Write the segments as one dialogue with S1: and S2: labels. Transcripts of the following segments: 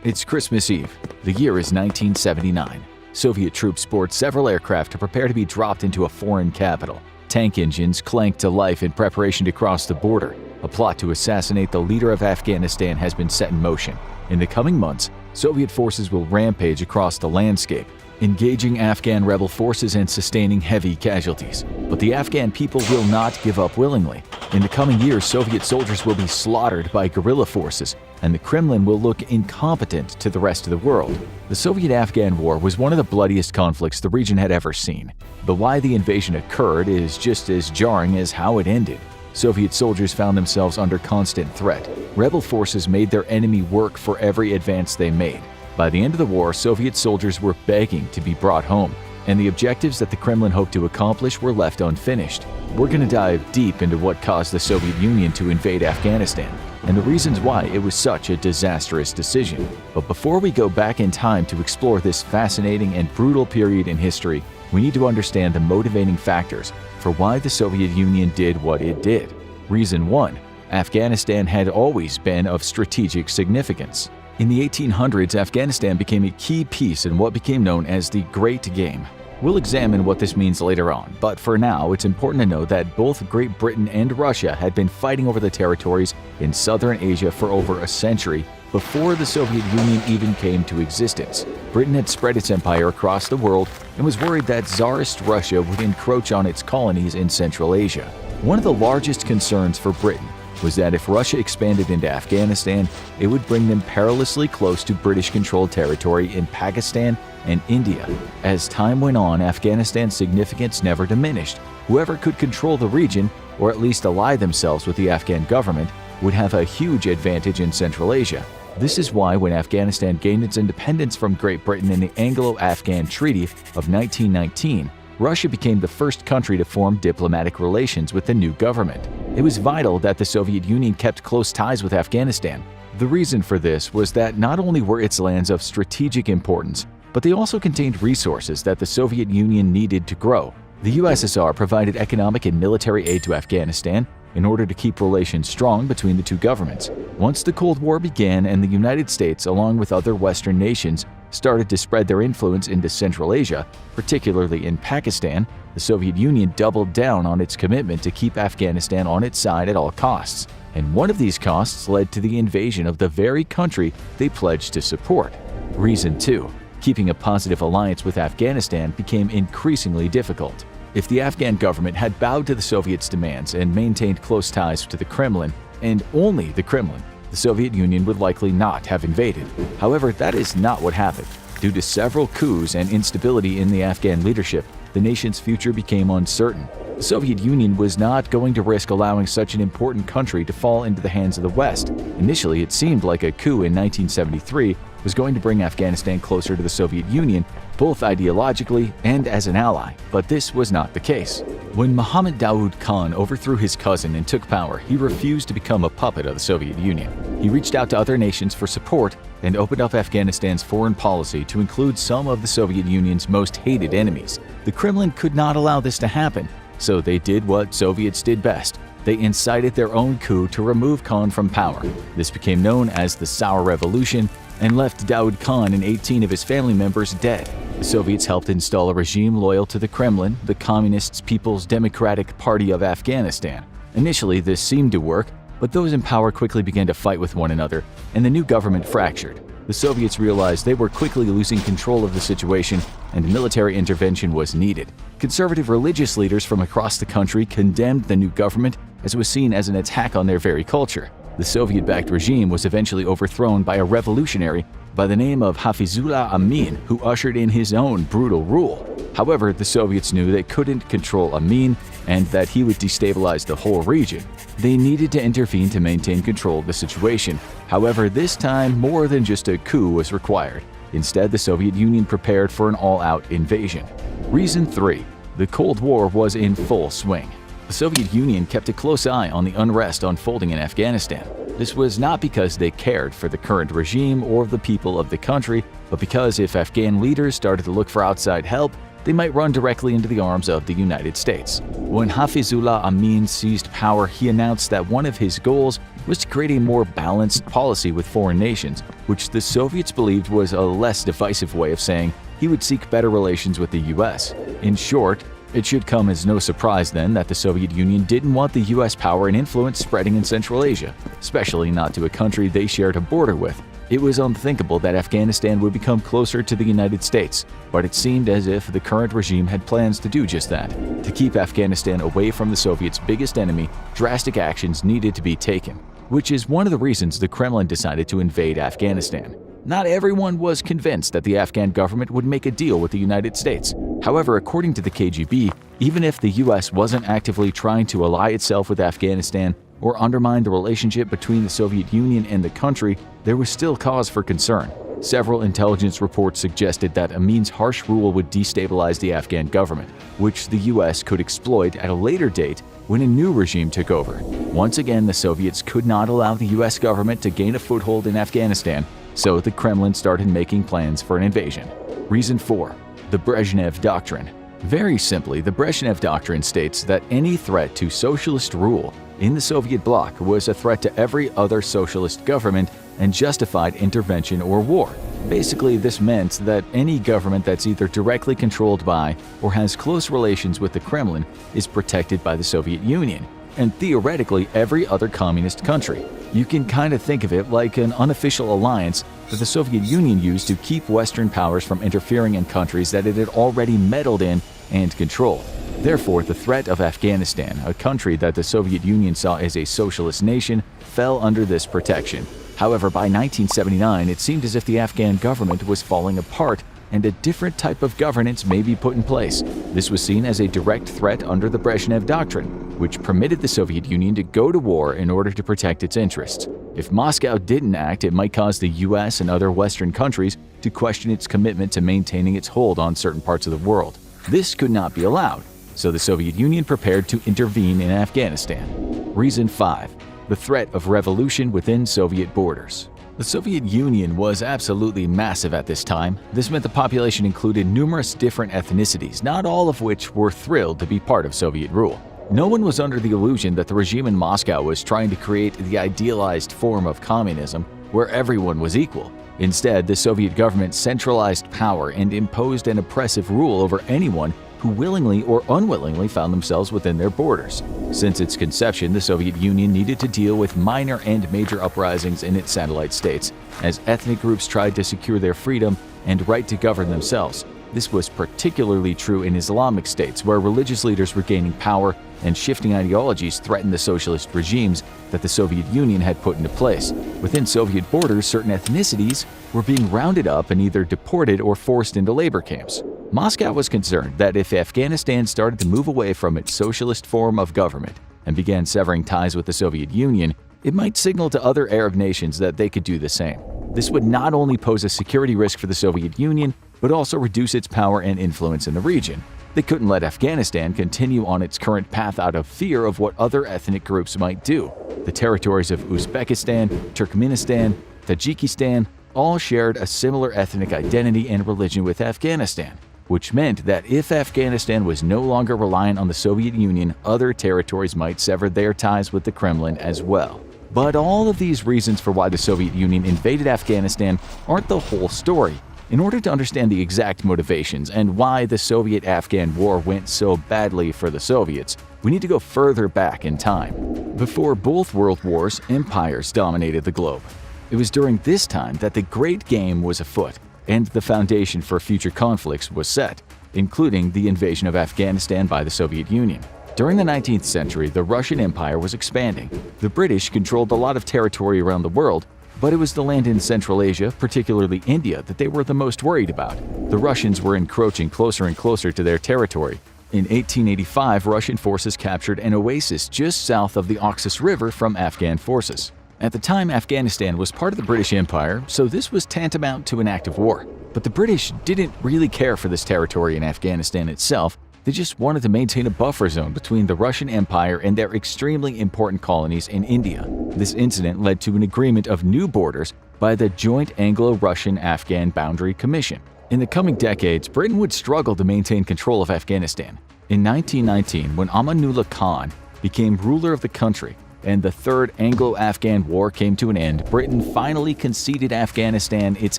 S1: It's Christmas Eve. The year is 1979. Soviet troops board several aircraft to prepare to be dropped into a foreign capital. Tank engines clank to life in preparation to cross the border. A plot to assassinate the leader of Afghanistan has been set in motion. In the coming months, Soviet forces will rampage across the landscape, engaging Afghan rebel forces and sustaining heavy casualties. But the Afghan people will not give up willingly. In the coming years, Soviet soldiers will be slaughtered by guerrilla forces, and the Kremlin will look incompetent to the rest of the world. The Soviet-Afghan War was one of the bloodiest conflicts the region had ever seen. But why the invasion occurred is just as jarring as how it ended. Soviet soldiers found themselves under constant threat. Rebel forces made their enemy work for every advance they made. By the end of the war, Soviet soldiers were begging to be brought home, and the objectives that the Kremlin hoped to accomplish were left unfinished. We're going to dive deep into what caused the Soviet Union to invade Afghanistan, and the reasons why it was such a disastrous decision. But before we go back in time to explore this fascinating and brutal period in history, we need to understand the motivating factors for why the Soviet Union did what it did. Reason 1. Afghanistan had always been of strategic significance. In the 1800s, Afghanistan became a key piece in what became known as the Great Game. We'll examine what this means later on, but for now, it's important to know that both Great Britain and Russia had been fighting over the territories in southern Asia for over a century before the Soviet Union even came to existence. Britain had spread its empire across the world and was worried that Tsarist Russia would encroach on its colonies in Central Asia. One of the largest concerns for Britain was that if Russia expanded into Afghanistan, it would bring them perilously close to British-controlled territory in Pakistan and India. As time went on, Afghanistan's significance never diminished. Whoever could control the region, or at least ally themselves with the Afghan government, would have a huge advantage in Central Asia. This is why when Afghanistan gained its independence from Great Britain in the Anglo-Afghan Treaty of 1919, Russia became the first country to form diplomatic relations with the new government. It was vital that the Soviet Union kept close ties with Afghanistan. The reason for this was that not only were its lands of strategic importance, but they also contained resources that the Soviet Union needed to grow. The USSR provided economic and military aid to Afghanistan in order to keep relations strong between the two governments. Once the Cold War began and the United States, along with other Western nations, started to spread their influence into Central Asia, particularly in Pakistan, the Soviet Union doubled down on its commitment to keep Afghanistan on its side at all costs. And one of these costs led to the invasion of the very country they pledged to support. Reason 2. Keeping a positive alliance with Afghanistan became increasingly difficult. If the Afghan government had bowed to the Soviets' demands and maintained close ties to the Kremlin, and only the Kremlin, the Soviet Union would likely not have invaded. However, that is not what happened. Due to several coups and instability in the Afghan leadership, the nation's future became uncertain. The Soviet Union was not going to risk allowing such an important country to fall into the hands of the West. Initially, it seemed like a coup in 1973 was going to bring Afghanistan closer to the Soviet Union, both ideologically and as an ally, but this was not the case. When Mohammad Daoud Khan overthrew his cousin and took power, he refused to become a puppet of the Soviet Union. He reached out to other nations for support and opened up Afghanistan's foreign policy to include some of the Soviet Union's most hated enemies. The Kremlin could not allow this to happen, so they did what Soviets did best. They incited their own coup to remove Khan from power. This became known as the Sour Revolution and left Daoud Khan and 18 of his family members dead. The Soviets helped install a regime loyal to the Kremlin, the Communist People's Democratic Party of Afghanistan. Initially, this seemed to work, but those in power quickly began to fight with one another, and the new government fractured. The Soviets realized they were quickly losing control of the situation, and military intervention was needed. Conservative religious leaders from across the country condemned the new government as it was seen as an attack on their very culture. The Soviet-backed regime was eventually overthrown by a revolutionary by the name of Hafizullah Amin, who ushered in his own brutal rule. However, the Soviets knew they couldn't control Amin and that he would destabilize the whole region. They needed to intervene to maintain control of the situation. However, this time, more than just a coup was required. Instead, the Soviet Union prepared for an all-out invasion. Reason 3. The Cold War was in full swing. The Soviet Union kept a close eye on the unrest unfolding in Afghanistan. This was not because they cared for the current regime or the people of the country, but because if Afghan leaders started to look for outside help, they might run directly into the arms of the United States. When Hafizullah Amin seized power, he announced that one of his goals was to create a more balanced policy with foreign nations, which the Soviets believed was a less divisive way of saying he would seek better relations with the US. In short, it should come as no surprise then that the Soviet Union didn't want the US power and influence spreading in Central Asia, especially not to a country they shared a border with. It was unthinkable that Afghanistan would become closer to the United States, but it seemed as if the current regime had plans to do just that. To keep Afghanistan away from the Soviets' biggest enemy, drastic actions needed to be taken, which is one of the reasons the Kremlin decided to invade Afghanistan. Not everyone was convinced that the Afghan government would make a deal with the United States. However, according to the KGB, even if the US wasn't actively trying to ally itself with Afghanistan or undermine the relationship between the Soviet Union and the country, there was still cause for concern. Several intelligence reports suggested that Amin's harsh rule would destabilize the Afghan government, which the US could exploit at a later date when a new regime took over. Once again, the Soviets could not allow the US government to gain a foothold in Afghanistan, so the Kremlin started making plans for an invasion. Reason 4. The Brezhnev Doctrine. Very simply, the Brezhnev Doctrine states that any threat to socialist rule in the Soviet bloc was a threat to every other socialist government and justified intervention or war. Basically, this meant that any government that's either directly controlled by or has close relations with the Kremlin is protected by the Soviet Union, and theoretically every other communist country. You can kind of think of it like an unofficial alliance that the Soviet Union used to keep Western powers from interfering in countries that it had already meddled in and controlled. Therefore, the threat of Afghanistan, a country that the Soviet Union saw as a socialist nation, fell under this protection. However, by 1979, it seemed as if the Afghan government was falling apart and a different type of governance may be put in place. This was seen as a direct threat under the Brezhnev Doctrine, which permitted the Soviet Union to go to war in order to protect its interests. If Moscow didn't act, it might cause the US and other Western countries to question its commitment to maintaining its hold on certain parts of the world. This could not be allowed, so the Soviet Union prepared to intervene in Afghanistan. Reason 5. The threat of revolution within Soviet borders. The Soviet Union was absolutely massive at this time. This meant the population included numerous different ethnicities, not all of which were thrilled to be part of Soviet rule. No one was under the illusion that the regime in Moscow was trying to create the idealized form of communism where everyone was equal. Instead, the Soviet government centralized power and imposed an oppressive rule over anyone who willingly or unwillingly found themselves within their borders. Since its conception, the Soviet Union needed to deal with minor and major uprisings in its satellite states, as ethnic groups tried to secure their freedom and right to govern themselves. This was particularly true in Islamic states, where religious leaders were gaining power and shifting ideologies threatened the socialist regimes that the Soviet Union had put into place. Within Soviet borders, certain ethnicities were being rounded up and either deported or forced into labor camps. Moscow was concerned that if Afghanistan started to move away from its socialist form of government and began severing ties with the Soviet Union, it might signal to other Arab nations that they could do the same. This would not only pose a security risk for the Soviet Union, but also reduce its power and influence in the region. They couldn't let Afghanistan continue on its current path out of fear of what other ethnic groups might do. The territories of Uzbekistan, Turkmenistan, Tajikistan all shared a similar ethnic identity and religion with Afghanistan, which meant that if Afghanistan was no longer reliant on the Soviet Union, other territories might sever their ties with the Kremlin as well. But all of these reasons for why the Soviet Union invaded Afghanistan aren't the whole story. In order to understand the exact motivations and why the Soviet-Afghan War went so badly for the Soviets, we need to go further back in time. Before both world wars, empires dominated the globe. It was during this time that the Great Game was afoot, and the foundation for future conflicts was set, including the invasion of Afghanistan by the Soviet Union. During the 19th century, the Russian Empire was expanding. The British controlled a lot of territory around the world, but it was the land in Central Asia, particularly India, that they were the most worried about. The Russians were encroaching closer and closer to their territory. In 1885, Russian forces captured an oasis just south of the Oxus River from Afghan forces. At the time, Afghanistan was part of the British Empire, so this was tantamount to an act of war. But the British didn't really care for this territory in Afghanistan itself. They just wanted to maintain a buffer zone between the Russian Empire and their extremely important colonies in India. This incident led to an agreement of new borders by the Joint Anglo-Russian-Afghan Boundary Commission. In the coming decades, Britain would struggle to maintain control of Afghanistan. In 1919, when Amanullah Khan became ruler of the country and the Third Anglo-Afghan War came to an end, Britain finally conceded Afghanistan its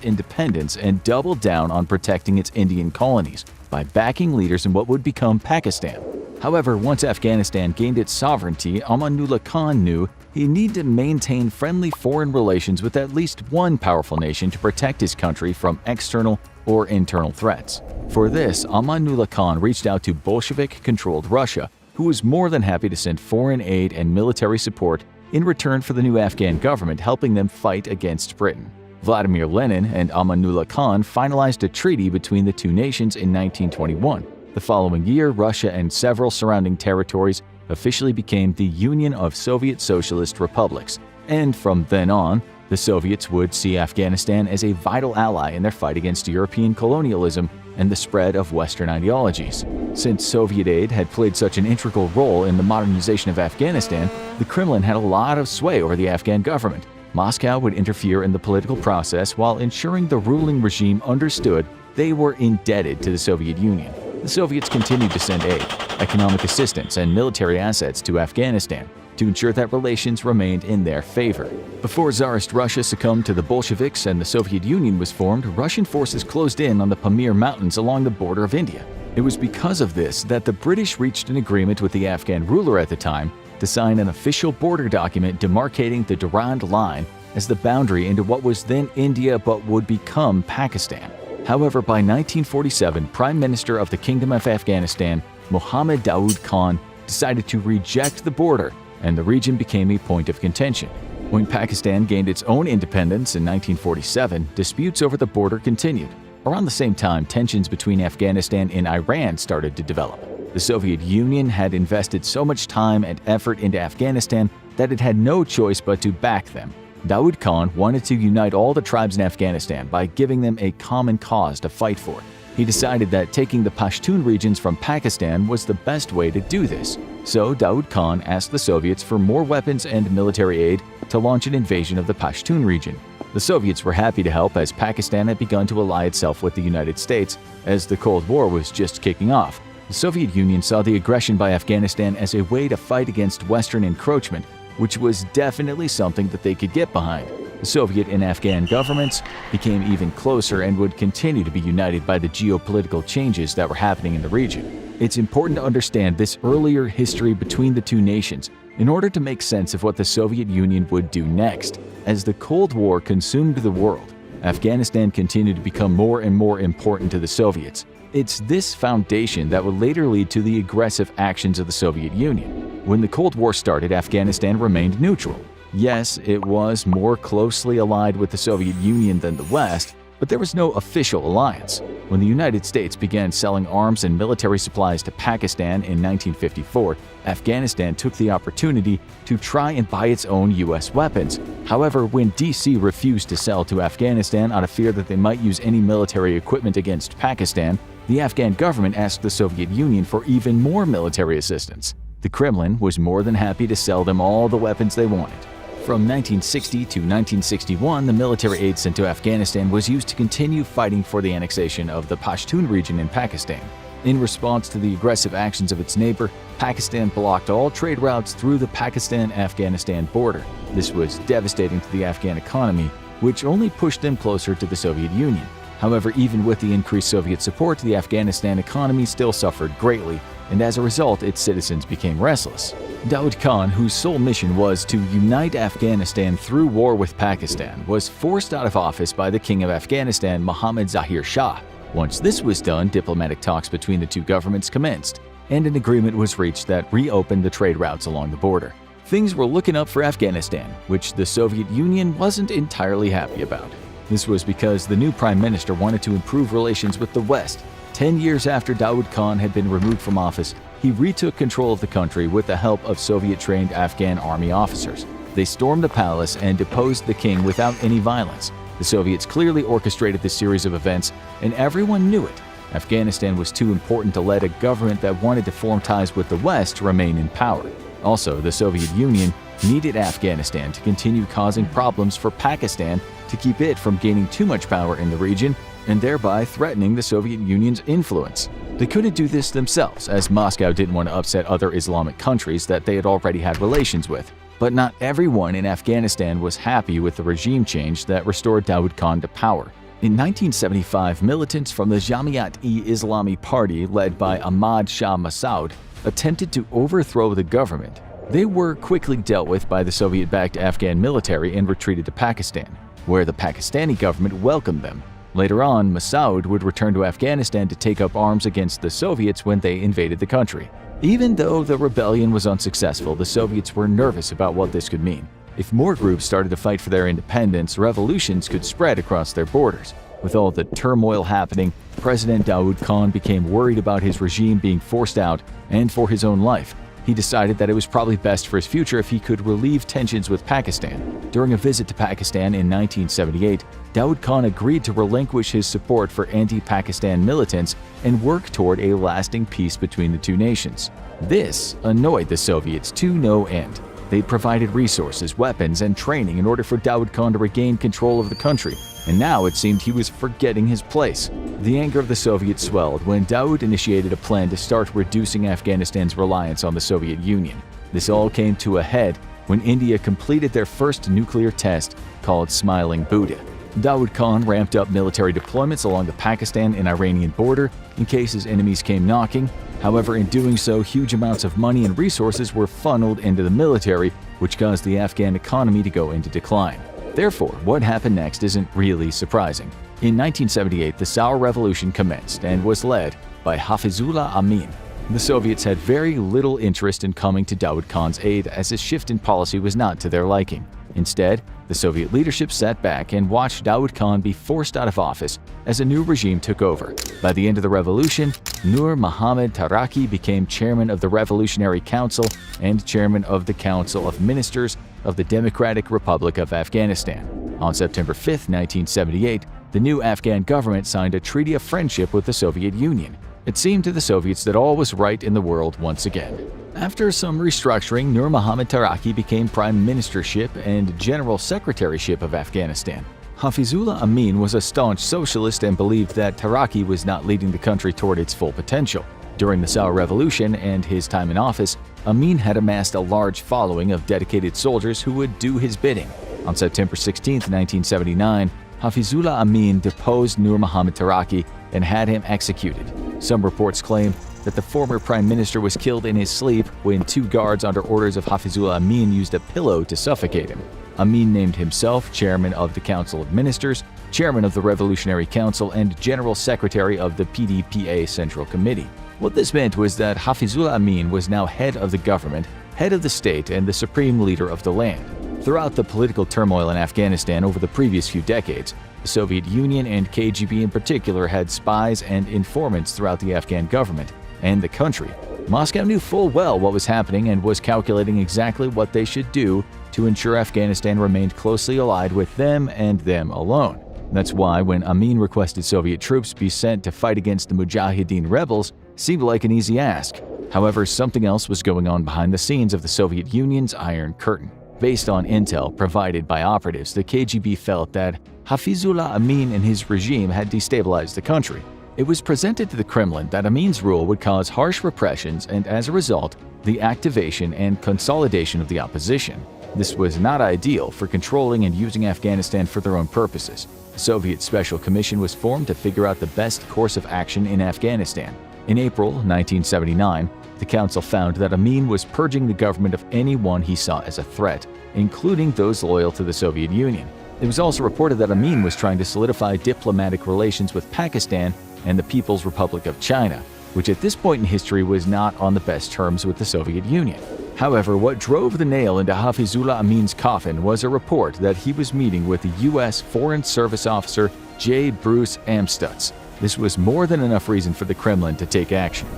S1: independence and doubled down on protecting its Indian colonies by backing leaders in what would become Pakistan. However, once Afghanistan gained its sovereignty, Amanullah Khan knew he needed to maintain friendly foreign relations with at least one powerful nation to protect his country from external or internal threats. For this, Amanullah Khan reached out to Bolshevik-controlled Russia, who was more than happy to send foreign aid and military support in return for the new Afghan government helping them fight against Britain. Vladimir Lenin and Amanullah Khan finalized a treaty between the two nations in 1921. The following year, Russia and several surrounding territories officially became the Union of Soviet Socialist Republics, and from then on, the Soviets would see Afghanistan as a vital ally in their fight against European colonialism and the spread of Western ideologies. Since Soviet aid had played such an integral role in the modernization of Afghanistan, the Kremlin had a lot of sway over the Afghan government. Moscow would interfere in the political process while ensuring the ruling regime understood they were indebted to the Soviet Union. The Soviets continued to send aid, economic assistance, and military assets to Afghanistan to ensure that relations remained in their favor. Before Tsarist Russia succumbed to the Bolsheviks and the Soviet Union was formed, Russian forces closed in on the Pamir Mountains along the border of India. It was because of this that the British reached an agreement with the Afghan ruler at the time to sign an official border document demarcating the Durand Line as the boundary into what was then India but would become Pakistan. However, by 1947, Prime Minister of the Kingdom of Afghanistan, Mohammed Daoud Khan, decided to reject the border, and the region became a point of contention. When Pakistan gained its own independence in 1947, disputes over the border continued. Around the same time, tensions between Afghanistan and Iran started to develop. The Soviet Union had invested so much time and effort into Afghanistan that it had no choice but to back them. Daoud Khan wanted to unite all the tribes in Afghanistan by giving them a common cause to fight for. He decided that taking the Pashtun regions from Pakistan was the best way to do this. So Daoud Khan asked the Soviets for more weapons and military aid to launch an invasion of the Pashtun region. The Soviets were happy to help as Pakistan had begun to ally itself with the United States as the Cold War was just kicking off. The Soviet Union saw the aggression by Afghanistan as a way to fight against Western encroachment, which was definitely something that they could get behind. The Soviet and Afghan governments became even closer and would continue to be united by the geopolitical changes that were happening in the region. It's important to understand this earlier history between the two nations in order to make sense of what the Soviet Union would do next. As the Cold War consumed the world, Afghanistan continued to become more and more important to the Soviets. It's this foundation that would later lead to the aggressive actions of the Soviet Union. When the Cold War started, Afghanistan remained neutral. Yes, it was more closely allied with the Soviet Union than the West, but there was no official alliance. When the United States began selling arms and military supplies to Pakistan in 1954, Afghanistan took the opportunity to try and buy its own U.S. weapons. However, when D.C. refused to sell to Afghanistan out of fear that they might use any military equipment against Pakistan, the Afghan government asked the Soviet Union for even more military assistance. The Kremlin was more than happy to sell them all the weapons they wanted. From 1960 to 1961, the military aid sent to Afghanistan was used to continue fighting for the annexation of the Pashtun region in Pakistan. In response to the aggressive actions of its neighbor, Pakistan blocked all trade routes through the Pakistan-Afghanistan border. This was devastating to the Afghan economy, which only pushed them closer to the Soviet Union. However, even with the increased Soviet support, the Afghanistan economy still suffered greatly, and as a result, its citizens became restless. Daoud Khan, whose sole mission was to unite Afghanistan through war with Pakistan, was forced out of office by the King of Afghanistan, Mohammad Zahir Shah. Once this was done, diplomatic talks between the two governments commenced, and an agreement was reached that reopened the trade routes along the border. Things were looking up for Afghanistan, which the Soviet Union wasn't entirely happy about. This was because the new prime minister wanted to improve relations with the West. 10 years after Daoud Khan had been removed from office, he retook control of the country with the help of Soviet-trained Afghan army officers. They stormed the palace and deposed the king without any violence. The Soviets clearly orchestrated this series of events, and everyone knew it. Afghanistan was too important to let a government that wanted to form ties with the West remain in power. Also, the Soviet Union needed Afghanistan to continue causing problems for Pakistan to keep it from gaining too much power in the region and thereby threatening the Soviet Union's influence. They couldn't do this themselves, as Moscow didn't want to upset other Islamic countries that they had already had relations with. But not everyone in Afghanistan was happy with the regime change that restored Daud Khan to power. In 1975, militants from the Jamiat-e-Islami party, led by Ahmad Shah Massoud, attempted to overthrow the government. They were quickly dealt with by the Soviet-backed Afghan military and retreated to Pakistan, where the Pakistani government welcomed them. Later on, Massoud would return to Afghanistan to take up arms against the Soviets when they invaded the country. Even though the rebellion was unsuccessful, the Soviets were nervous about what this could mean. If more groups started to fight for their independence, revolutions could spread across their borders. With all the turmoil happening, President Daud Khan became worried about his regime being forced out and for his own life. He decided that it was probably best for his future if he could relieve tensions with Pakistan. During a visit to Pakistan in 1978, Daud Khan agreed to relinquish his support for anti-Pakistan militants and work toward a lasting peace between the two nations. This annoyed the Soviets to no end. They provided resources, weapons, and training in order for Daud Khan to regain control of the country, and now it seemed he was forgetting his place. The anger of the Soviets swelled when Daud initiated a plan to start reducing Afghanistan's reliance on the Soviet Union. This all came to a head when India completed their first nuclear test, called Smiling Buddha. Daud Khan ramped up military deployments along the Pakistan and Iranian border in case his enemies came knocking. However, in doing so, huge amounts of money and resources were funneled into the military, which caused the Afghan economy to go into decline. Therefore, what happened next isn't really surprising. In 1978, the Saur Revolution commenced and was led by Hafizullah Amin. The Soviets had very little interest in coming to Daud Khan's aid, as his shift in policy was not to their liking. Instead, the Soviet leadership sat back and watched Daud Khan be forced out of office as a new regime took over. By the end of the revolution, Nur Muhammad Taraki became chairman of the Revolutionary Council and chairman of the Council of Ministers of the Democratic Republic of Afghanistan. On September 5, 1978, the new Afghan government signed a treaty of friendship with the Soviet Union. It seemed to the Soviets that all was right in the world once again. After some restructuring, Nur Muhammad Taraki became Prime Ministership and General Secretaryship of Afghanistan. Hafizullah Amin was a staunch socialist and believed that Taraki was not leading the country toward its full potential. During the Saur Revolution and his time in office, Amin had amassed a large following of dedicated soldiers who would do his bidding. On September 16, 1979, Hafizullah Amin deposed Nur Muhammad Taraki and had him executed. Some reports claim that the former prime minister was killed in his sleep when two guards under orders of Hafizullah Amin used a pillow to suffocate him. Amin named himself chairman of the Council of Ministers, chairman of the Revolutionary Council, and general secretary of the PDPA Central Committee. What this meant was that Hafizullah Amin was now head of the government, head of the state, and the supreme leader of the land. Throughout the political turmoil in Afghanistan over the previous few decades, the Soviet Union and KGB in particular had spies and informants throughout the Afghan government and the country. Moscow knew full well what was happening and was calculating exactly what they should do to ensure Afghanistan remained closely allied with them and them alone. That's why when Amin requested Soviet troops be sent to fight against the Mujahideen rebels, seemed like an easy ask. However, something else was going on behind the scenes of the Soviet Union's Iron Curtain. Based on intel provided by operatives, the KGB felt that Hafizullah Amin and his regime had destabilized the country. It was presented to the Kremlin that Amin's rule would cause harsh repressions and, as a result, the activation and consolidation of the opposition. This was not ideal for controlling and using Afghanistan for their own purposes. A Soviet Special Commission was formed to figure out the best course of action in Afghanistan. In April 1979, the council found that Amin was purging the government of anyone he saw as a threat, including those loyal to the Soviet Union. It was also reported that Amin was trying to solidify diplomatic relations with Pakistan and the People's Republic of China, which at this point in history was not on the best terms with the Soviet Union. However, what drove the nail into Hafizullah Amin's coffin was a report that he was meeting with the U.S. Foreign Service officer J. Bruce Amstutz. This was more than enough reason for the Kremlin to take action.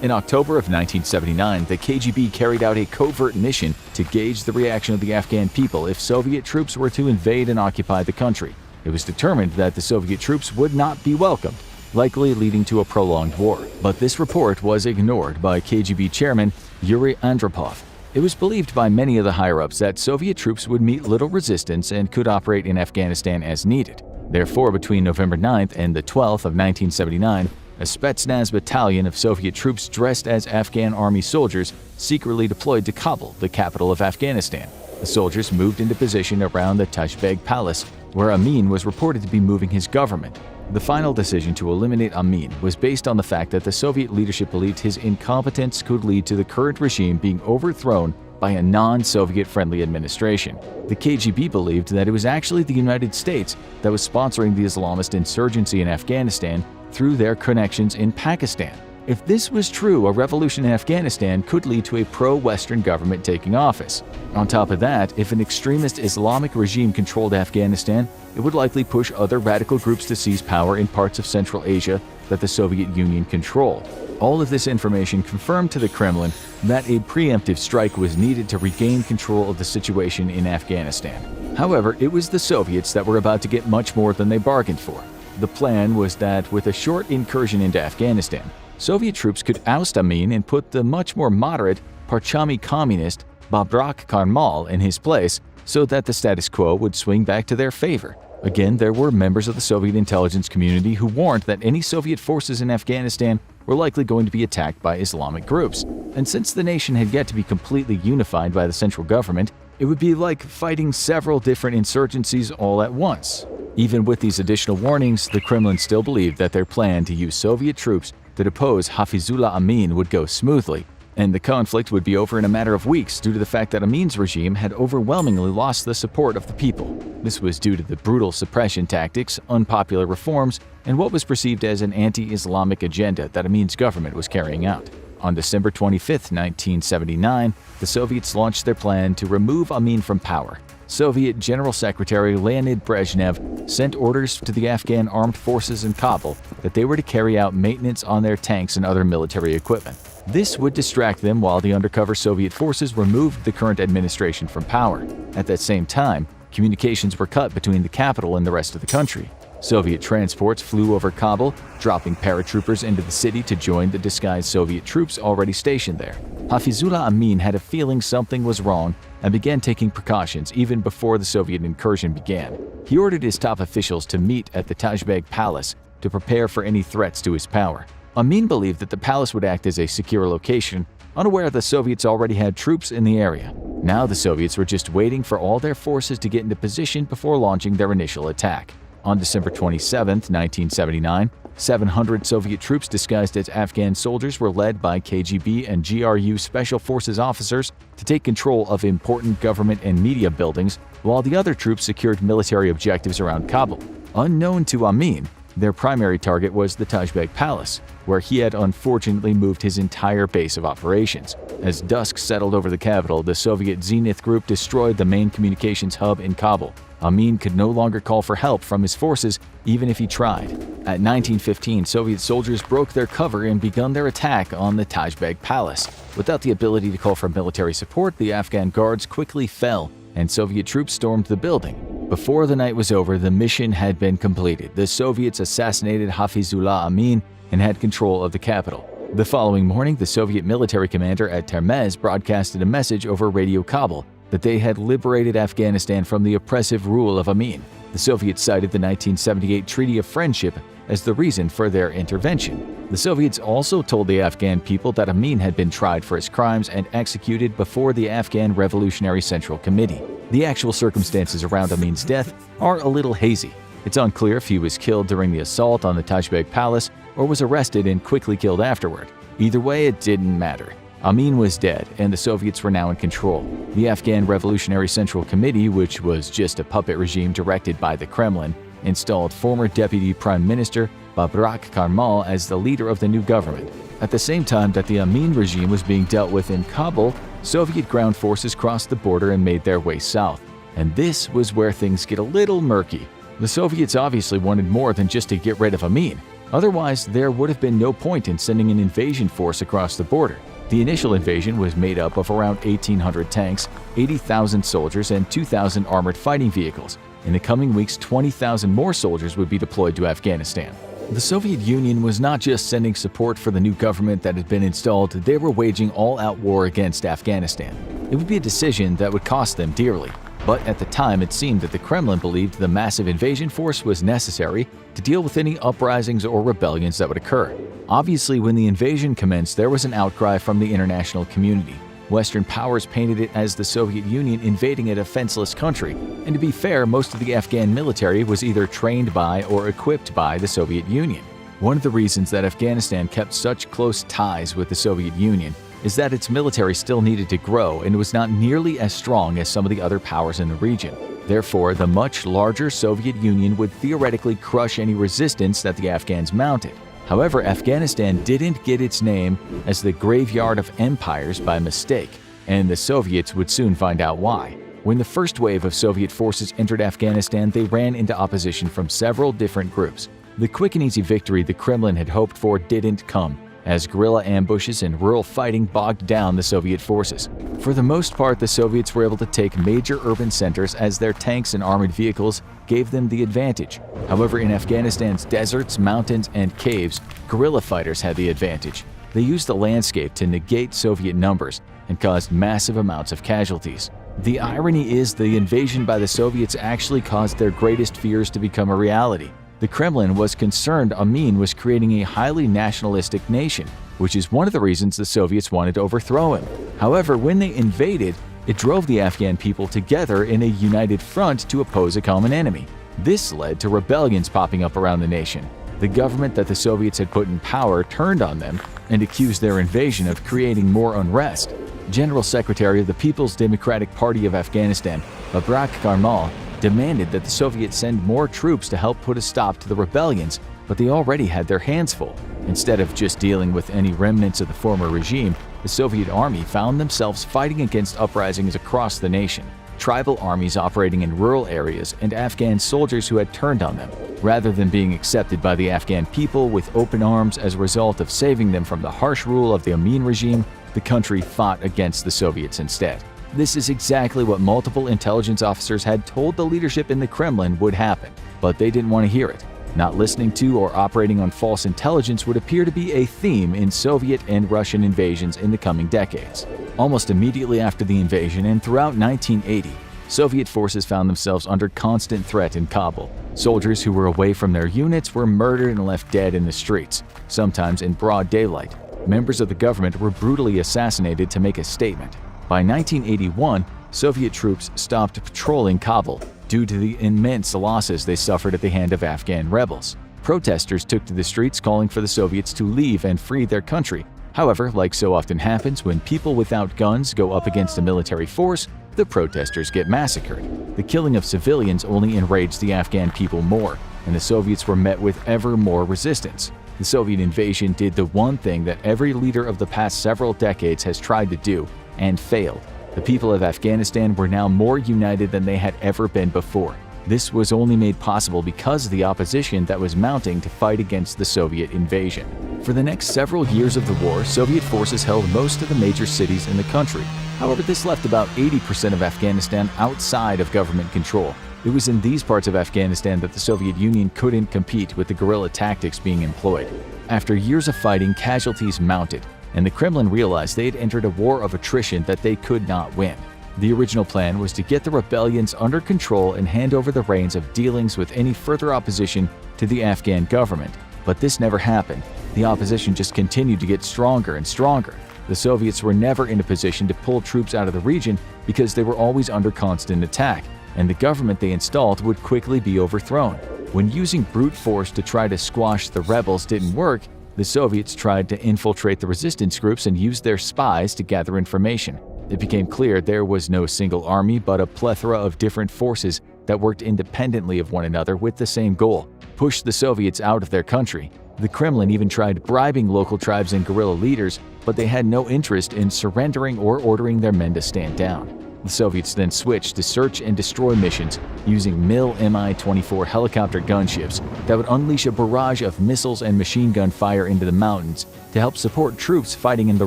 S1: In October of 1979, the KGB carried out a covert mission to gauge the reaction of the Afghan people if Soviet troops were to invade and occupy the country. It was determined that the Soviet troops would not be welcomed, likely leading to a prolonged war. But this report was ignored by KGB chairman Yuri Andropov. It was believed by many of the higher-ups that Soviet troops would meet little resistance and could operate in Afghanistan as needed. Therefore, between November 9th and the 12th of 1979, a Spetsnaz battalion of Soviet troops dressed as Afghan army soldiers secretly deployed to Kabul, the capital of Afghanistan. The soldiers moved into position around the Tashbeg Palace, where Amin was reported to be moving his government. The final decision to eliminate Amin was based on the fact that the Soviet leadership believed his incompetence could lead to the current regime being overthrown by a non-Soviet friendly administration. The KGB believed that it was actually the United States that was sponsoring the Islamist insurgency in Afghanistan through their connections in Pakistan. If this was true, a revolution in Afghanistan could lead to a pro-Western government taking office. On top of that, if an extremist Islamic regime controlled Afghanistan, it would likely push other radical groups to seize power in parts of Central Asia that the Soviet Union controlled. All of this information confirmed to the Kremlin that a preemptive strike was needed to regain control of the situation in Afghanistan. However, it was the Soviets that were about to get much more than they bargained for. The plan was that with a short incursion into Afghanistan, Soviet troops could oust Amin and put the much more moderate Parchami communist Babrak Karmal in his place so that the status quo would swing back to their favor. Again, there were members of the Soviet intelligence community who warned that any Soviet forces in Afghanistan were likely going to be attacked by Islamic groups. And since the nation had yet to be completely unified by the central government, it would be like fighting several different insurgencies all at once. Even with these additional warnings, the Kremlin still believed that their plan to use Soviet troops to depose Hafizullah Amin would go smoothly, and the conflict would be over in a matter of weeks due to the fact that Amin's regime had overwhelmingly lost the support of the people. This was due to the brutal suppression tactics, unpopular reforms, and what was perceived as an anti-Islamic agenda that Amin's government was carrying out. On December 25, 1979, the Soviets launched their plan to remove Amin from power. Soviet General Secretary Leonid Brezhnev sent orders to the Afghan armed forces in Kabul that they were to carry out maintenance on their tanks and other military equipment. This would distract them while the undercover Soviet forces removed the current administration from power. At that same time, communications were cut between the capital and the rest of the country. Soviet transports flew over Kabul, dropping paratroopers into the city to join the disguised Soviet troops already stationed there. Hafizullah Amin had a feeling something was wrong and began taking precautions even before the Soviet incursion began. He ordered his top officials to meet at the Tashbeg Palace to prepare for any threats to his power. Amin believed that the palace would act as a secure location, unaware the Soviets already had troops in the area. Now the Soviets were just waiting for all their forces to get into position before launching their initial attack. On December 27, 1979, 700 Soviet troops disguised as Afghan soldiers were led by KGB and GRU Special Forces officers to take control of important government and media buildings, while the other troops secured military objectives around Kabul. Unknown to Amin, their primary target was the Tashbeg Palace, where he had unfortunately moved his entire base of operations. As dusk settled over the capital, the Soviet Zenith Group destroyed the main communications hub in Kabul. Amin could no longer call for help from his forces, even if he tried. At 1915, Soviet soldiers broke their cover and begun their attack on the Tashbeg Palace. Without the ability to call for military support, the Afghan guards quickly fell, and Soviet troops stormed the building. Before the night was over, the mission had been completed. The Soviets assassinated Hafizullah Amin and had control of the capital. The following morning, the Soviet military commander at Termez broadcasted a message over Radio Kabul that they had liberated Afghanistan from the oppressive rule of Amin. The Soviets cited the 1978 Treaty of Friendship as the reason for their intervention. The Soviets also told the Afghan people that Amin had been tried for his crimes and executed before the Afghan Revolutionary Central Committee. The actual circumstances around Amin's death are a little hazy. It's unclear if he was killed during the assault on the Tashbeg Palace or was arrested and quickly killed afterward. Either way, it didn't matter. Amin was dead, and the Soviets were now in control. The Afghan Revolutionary Central Committee, which was just a puppet regime directed by the Kremlin, installed former Deputy Prime Minister Babrak Karmal as the leader of the new government. At the same time that the Amin regime was being dealt with in Kabul, Soviet ground forces crossed the border and made their way south. And this was where things get a little murky. The Soviets obviously wanted more than just to get rid of Amin. Otherwise, there would have been no point in sending an invasion force across the border. The initial invasion was made up of around 1,800 tanks, 80,000 soldiers, and 2,000 armored fighting vehicles. In the coming weeks, 20,000 more soldiers would be deployed to Afghanistan. The Soviet Union was not just sending support for the new government that had been installed, they were waging all-out war against Afghanistan. It would be a decision that would cost them dearly, but at the time it seemed that the Kremlin believed the massive invasion force was necessary to deal with any uprisings or rebellions that would occur. Obviously, when the invasion commenced, there was an outcry from the international community. Western powers painted it as the Soviet Union invading a defenseless country, and to be fair, most of the Afghan military was either trained by or equipped by the Soviet Union. One of the reasons that Afghanistan kept such close ties with the Soviet Union is that its military still needed to grow and was not nearly as strong as some of the other powers in the region. Therefore, the much larger Soviet Union would theoretically crush any resistance that the Afghans mounted. However, Afghanistan didn't get its name as the graveyard of empires by mistake, and the Soviets would soon find out why. When the first wave of Soviet forces entered Afghanistan, they ran into opposition from several different groups. The quick and easy victory the Kremlin had hoped for didn't come, as guerrilla ambushes and rural fighting bogged down the Soviet forces. For the most part, the Soviets were able to take major urban centers as their tanks and armored vehicles gave them the advantage. However, in Afghanistan's deserts, mountains, and caves, guerrilla fighters had the advantage. They used the landscape to negate Soviet numbers and caused massive amounts of casualties. The irony is the invasion by the Soviets actually caused their greatest fears to become a reality. The Kremlin was concerned Amin was creating a highly nationalistic nation, which is one of the reasons the Soviets wanted to overthrow him. However, when they invaded, it drove the Afghan people together in a united front to oppose a common enemy. This led to rebellions popping up around the nation. The government that the Soviets had put in power turned on them and accused their invasion of creating more unrest. General Secretary of the People's Democratic Party of Afghanistan, Babrak Karmal, demanded that the Soviets send more troops to help put a stop to the rebellions, but they already had their hands full. Instead of just dealing with any remnants of the former regime, the Soviet army found themselves fighting against uprisings across the nation, tribal armies operating in rural areas, and Afghan soldiers who had turned on them. Rather than being accepted by the Afghan people with open arms as a result of saving them from the harsh rule of the Amin regime, the country fought against the Soviets instead. This is exactly what multiple intelligence officers had told the leadership in the Kremlin would happen, but they didn't want to hear it. Not listening to or operating on false intelligence would appear to be a theme in Soviet and Russian invasions in the coming decades. Almost immediately after the invasion and throughout 1980, Soviet forces found themselves under constant threat in Kabul. Soldiers who were away from their units were murdered and left dead in the streets, sometimes in broad daylight. Members of the government were brutally assassinated to make a statement. By 1981, Soviet troops stopped patrolling Kabul due to the immense losses they suffered at the hand of Afghan rebels. Protesters took to the streets calling for the Soviets to leave and free their country. However, like so often happens when people without guns go up against a military force, the protesters get massacred. The killing of civilians only enraged the Afghan people more, and the Soviets were met with ever more resistance. The Soviet invasion did the one thing that every leader of the past several decades has tried to do, and failed. The people of Afghanistan were now more united than they had ever been before. This was only made possible because of the opposition that was mounting to fight against the Soviet invasion. For the next several years of the war, Soviet forces held most of the major cities in the country. However, this left about 80% of Afghanistan outside of government control. It was in these parts of Afghanistan that the Soviet Union couldn't compete with the guerrilla tactics being employed. After years of fighting, casualties mounted, and the Kremlin realized they had entered a war of attrition that they could not win. The original plan was to get the rebellions under control and hand over the reins of dealings with any further opposition to the Afghan government. But this never happened. The opposition just continued to get stronger and stronger. The Soviets were never in a position to pull troops out of the region because they were always under constant attack, and the government they installed would quickly be overthrown. When using brute force to try to squash the rebels didn't work, the Soviets tried to infiltrate the resistance groups and used their spies to gather information. It became clear there was no single army but a plethora of different forces that worked independently of one another with the same goal: push the Soviets out of their country. The Kremlin even tried bribing local tribes and guerrilla leaders, but they had no interest in surrendering or ordering their men to stand down. The Soviets then switched to search and destroy missions using Mi-24 helicopter gunships that would unleash a barrage of missiles and machine gun fire into the mountains to help support troops fighting in the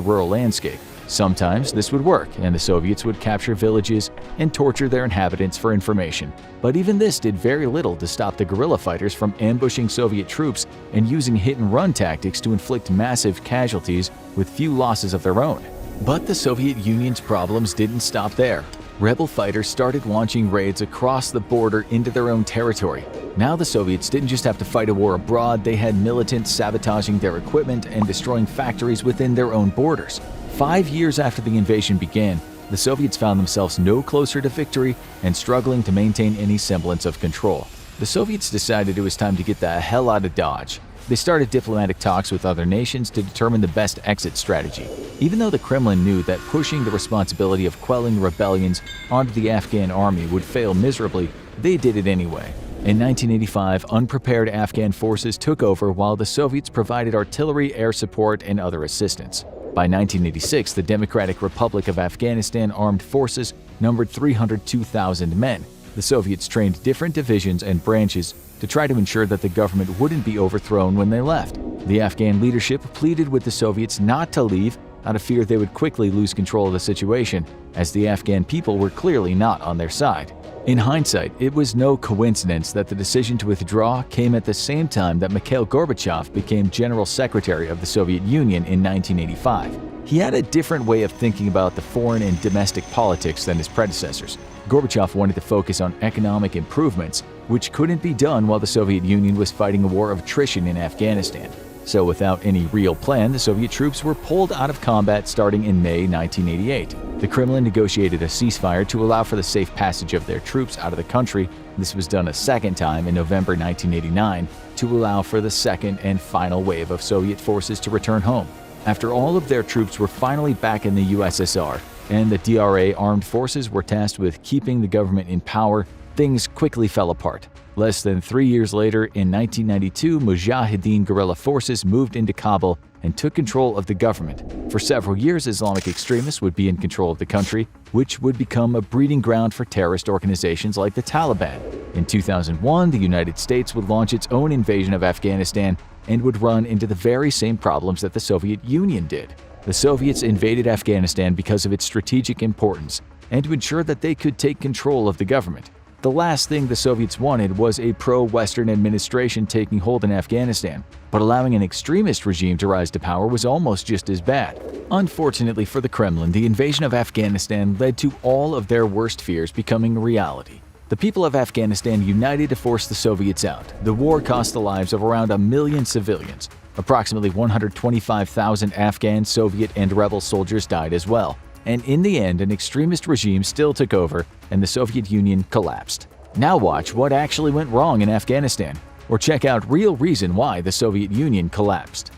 S1: rural landscape. Sometimes this would work, and the Soviets would capture villages and torture their inhabitants for information. But even this did very little to stop the guerrilla fighters from ambushing Soviet troops and using hit-and-run tactics to inflict massive casualties with few losses of their own. But the Soviet Union's problems didn't stop there. Rebel fighters started launching raids across the border into their own territory. Now the Soviets didn't just have to fight a war abroad, they had militants sabotaging their equipment and destroying factories within their own borders. 5 years after the invasion began, the Soviets found themselves no closer to victory and struggling to maintain any semblance of control. The Soviets decided it was time to get the hell out of Dodge. They started diplomatic talks with other nations to determine the best exit strategy. Even though the Kremlin knew that pushing the responsibility of quelling rebellions onto the Afghan army would fail miserably, they did it anyway. In 1985, unprepared Afghan forces took over while the Soviets provided artillery, air support, and other assistance. By 1986, the Democratic Republic of Afghanistan armed forces numbered 302,000 men. The Soviets trained different divisions and branches to try to ensure that the government wouldn't be overthrown when they left. The Afghan leadership pleaded with the Soviets not to leave out of fear they would quickly lose control of the situation, as the Afghan people were clearly not on their side. In hindsight, it was no coincidence that the decision to withdraw came at the same time that Mikhail Gorbachev became General Secretary of the Soviet Union in 1985. He had a different way of thinking about the foreign and domestic politics than his predecessors. Gorbachev wanted to focus on economic improvements, which couldn't be done while the Soviet Union was fighting a war of attrition in Afghanistan. So without any real plan, the Soviet troops were pulled out of combat starting in May 1988. The Kremlin negotiated a ceasefire to allow for the safe passage of their troops out of the country. This was done a second time in November 1989 to allow for the second and final wave of Soviet forces to return home. After all of their troops were finally back in the USSR, and the DRA armed forces were tasked with keeping the government in power, things quickly fell apart. Less than 3 years later, in 1992, Mujahideen guerrilla forces moved into Kabul and took control of the government. For several years, Islamic extremists would be in control of the country, which would become a breeding ground for terrorist organizations like the Taliban. In 2001, the United States would launch its own invasion of Afghanistan and would run into the very same problems that the Soviet Union did. The Soviets invaded Afghanistan because of its strategic importance and to ensure that they could take control of the government. The last thing the Soviets wanted was a pro-Western administration taking hold in Afghanistan, but allowing an extremist regime to rise to power was almost just as bad. Unfortunately for the Kremlin, the invasion of Afghanistan led to all of their worst fears becoming a reality. The people of Afghanistan united to force the Soviets out. The war cost the lives of around 1 million civilians. Approximately 125,000 Afghan, Soviet, and rebel soldiers died as well. And in the end, an extremist regime still took over and the Soviet Union collapsed. Now watch what actually went wrong in Afghanistan, or check out real reason why the Soviet Union collapsed.